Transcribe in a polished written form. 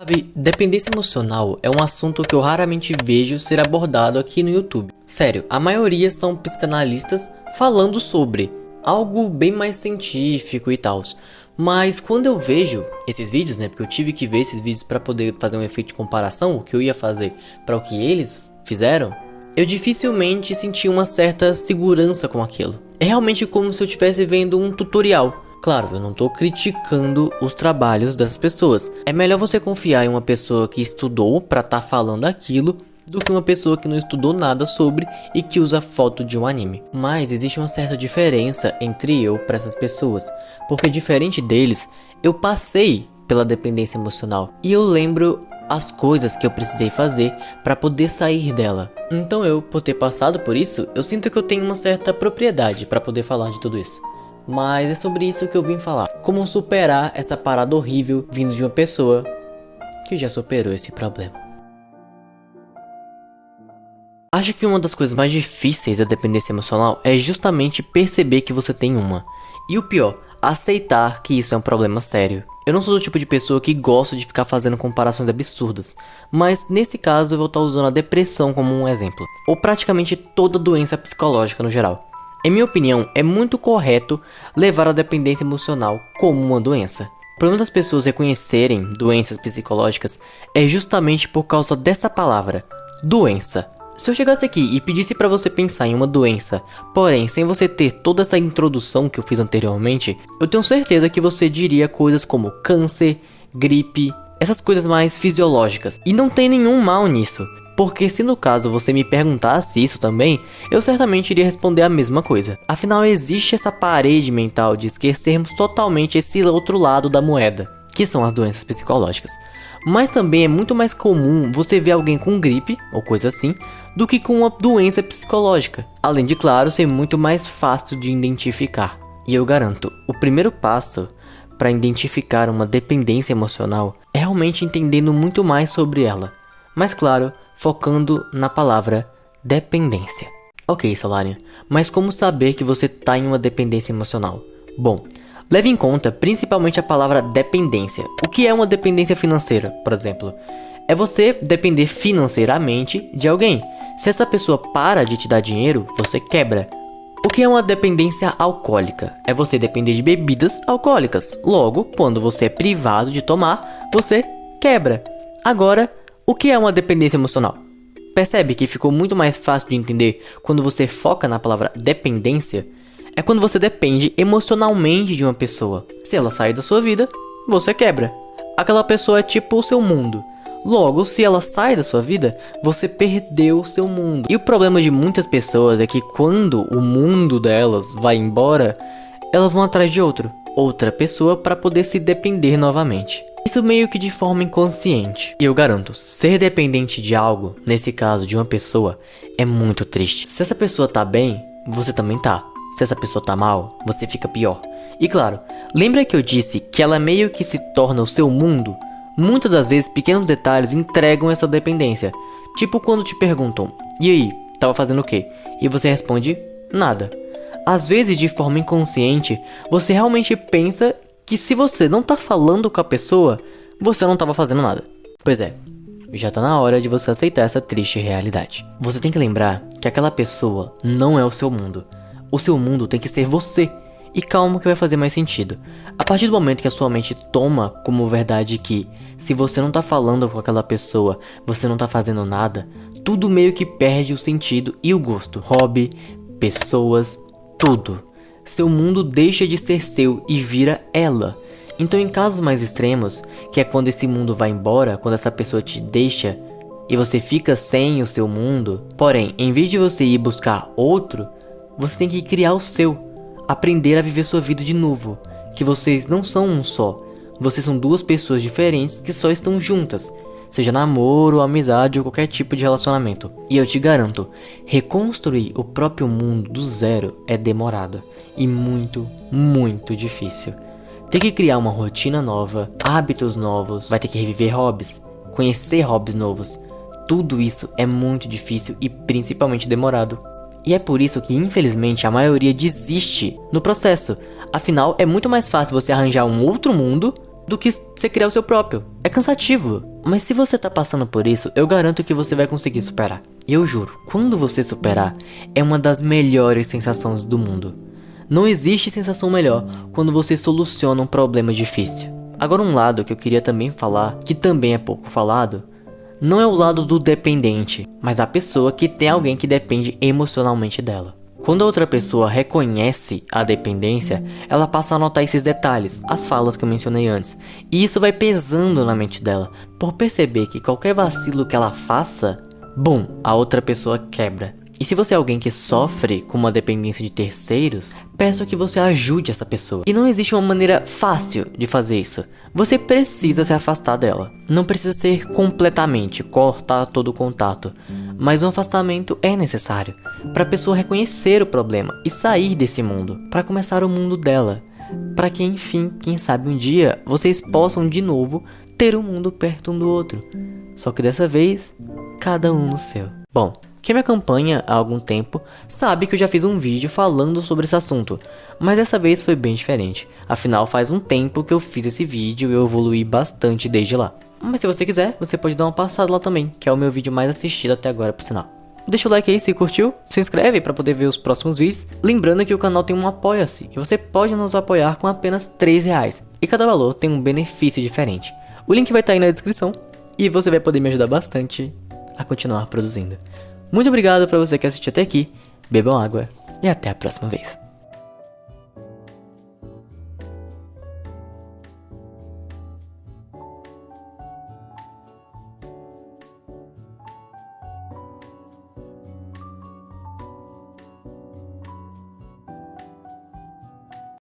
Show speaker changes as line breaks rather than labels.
Sabe, dependência emocional é um assunto que eu raramente vejo ser abordado aqui no YouTube. Sério, a maioria são psicanalistas falando sobre algo bem mais científico e tal. Mas quando eu vejo esses vídeos, porque eu tive que ver esses vídeos para poder fazer um efeito de comparação, o que eu ia fazer para o que eles fizeram, eu dificilmente senti uma certa segurança com aquilo. É realmente como se eu estivesse vendo um tutorial. Claro, eu não tô criticando os trabalhos dessas pessoas. É melhor você confiar em uma pessoa que estudou pra tá falando aquilo do que uma pessoa que não estudou nada sobre e que usa foto de um anime. Mas existe uma certa diferença entre eu para essas pessoas, porque diferente deles, eu passei pela dependência emocional e eu lembro as coisas que eu precisei fazer para poder sair dela. Então eu, por ter passado por isso, eu sinto que eu tenho uma certa propriedade para poder falar de tudo isso. Mas é sobre isso que eu vim falar. Como superar essa parada horrível vindo de uma pessoa que já superou esse problema. Acho que uma das coisas mais difíceis da dependência emocional é justamente perceber que você tem uma. E o pior, aceitar que isso é um problema sério. Eu não sou do tipo de pessoa que gosta de ficar fazendo comparações absurdas, mas nesse caso eu vou estar usando a depressão como um exemplo, ou praticamente toda doença psicológica no geral. Em minha opinião, é muito correto levar a dependência emocional como uma doença. O problema das pessoas reconhecerem doenças psicológicas é justamente por causa dessa palavra, doença. Se eu chegasse aqui e pedisse pra você pensar em uma doença, porém sem você ter toda essa introdução que eu fiz anteriormente, eu tenho certeza que você diria coisas como câncer, gripe, essas coisas mais fisiológicas. E não tem nenhum mal nisso. Porque se no caso você me perguntasse isso também, eu certamente iria responder a mesma coisa. Afinal, existe essa parede mental de esquecermos totalmente esse outro lado da moeda, que são as doenças psicológicas. Mas também é muito mais comum você ver alguém com gripe, ou coisa assim, do que com uma doença psicológica. Além de, claro, ser muito mais fácil de identificar. E eu garanto, o primeiro passo para identificar uma dependência emocional é realmente entendendo muito mais sobre ela. Mas claro, focando na palavra dependência. Ok, Solarian, mas como saber que você está em uma dependência emocional? Bom, leve em conta principalmente a palavra dependência. O que é uma dependência financeira, por exemplo? É você depender financeiramente de alguém. Se essa pessoa para de te dar dinheiro, você quebra. O que é uma dependência alcoólica? É você depender de bebidas alcoólicas. Logo, quando você é privado de tomar, você quebra. Agora, o que é uma dependência emocional? Percebe que ficou muito mais fácil de entender quando você foca na palavra dependência? É quando você depende emocionalmente de uma pessoa. Se ela sair da sua vida, você quebra. Aquela pessoa é tipo o seu mundo. Logo, se ela sai da sua vida, você perdeu o seu mundo. E o problema de muitas pessoas é que quando o mundo delas vai embora, elas vão atrás de outra pessoa para poder se depender novamente. Isso meio que de forma inconsciente. E eu garanto, ser dependente de algo, nesse caso de uma pessoa, é muito triste. Se essa pessoa tá bem, você também tá. Se essa pessoa tá mal, você fica pior. E claro, lembra que eu disse que ela meio que se torna o seu mundo? Muitas das vezes pequenos detalhes entregam essa dependência. Tipo quando te perguntam, e aí, tava fazendo o quê? E você responde, nada. Às vezes de forma inconsciente, você realmente pensa que se você não tá falando com a pessoa, você não tava fazendo nada. Pois é, já tá na hora de você aceitar essa triste realidade. Você tem que lembrar que aquela pessoa não é o seu mundo. O seu mundo tem que ser você. E calma que vai fazer mais sentido. A partir do momento que a sua mente toma como verdade que se você não tá falando com aquela pessoa, você não tá fazendo nada, tudo meio que perde o sentido e o gosto. Hobby, pessoas, tudo. Seu mundo deixa de ser seu e vira ela. Então em casos mais extremos, que é quando esse mundo vai embora, quando essa pessoa te deixa e você fica sem o seu mundo, porém, em vez de você ir buscar outro, você tem que criar o seu. Aprender a viver sua vida de novo. Que vocês não são um só. Vocês são duas pessoas diferentes que só estão juntas. Seja namoro, amizade ou qualquer tipo de relacionamento. E eu te garanto, reconstruir o próprio mundo do zero é demorado. E muito, muito difícil. Ter que criar uma rotina nova, hábitos novos, vai ter que reviver hobbies, conhecer hobbies novos. Tudo isso é muito difícil e principalmente demorado. E é por isso que infelizmente a maioria desiste no processo. Afinal, é muito mais fácil você arranjar um outro mundo do que você criar o seu próprio. É cansativo. Mas se você tá passando por isso, eu garanto que você vai conseguir superar. E eu juro, quando você superar, é uma das melhores sensações do mundo. Não existe sensação melhor quando você soluciona um problema difícil. Agora um lado que eu queria também falar, que também é pouco falado, não é o lado do dependente, mas a pessoa que tem alguém que depende emocionalmente dela. Quando a outra pessoa reconhece a dependência, ela passa a notar esses detalhes, as falas que eu mencionei antes. E isso vai pesando na mente dela, por perceber que qualquer vacilo que ela faça, bum, a outra pessoa quebra. E se você é alguém que sofre com uma dependência de terceiros, peço que você ajude essa pessoa. E não existe uma maneira fácil de fazer isso. Você precisa se afastar dela. Não precisa ser completamente, cortar todo o contato. Mas um afastamento é necessário para a pessoa reconhecer o problema e sair desse mundo, para começar o mundo dela. Para que enfim, quem sabe um dia, vocês possam de novo ter um mundo perto um do outro. Só que dessa vez, cada um no seu. Bom, quem me acompanha há algum tempo sabe que eu já fiz um vídeo falando sobre esse assunto, mas dessa vez foi bem diferente. Afinal, faz um tempo que eu fiz esse vídeo e eu evolui bastante desde lá. Mas se você quiser, você pode dar uma passada lá também, que é o meu vídeo mais assistido até agora, por sinal. Deixa o like aí se curtiu, se inscreve para poder ver os próximos vídeos. Lembrando que o canal tem um apoia-se, e você pode nos apoiar com apenas R$3. E cada valor tem um benefício diferente. O link vai estar aí na descrição, e você vai poder me ajudar bastante a continuar produzindo. Muito obrigado para você que assistiu até aqui, bebam água e até a próxima vez.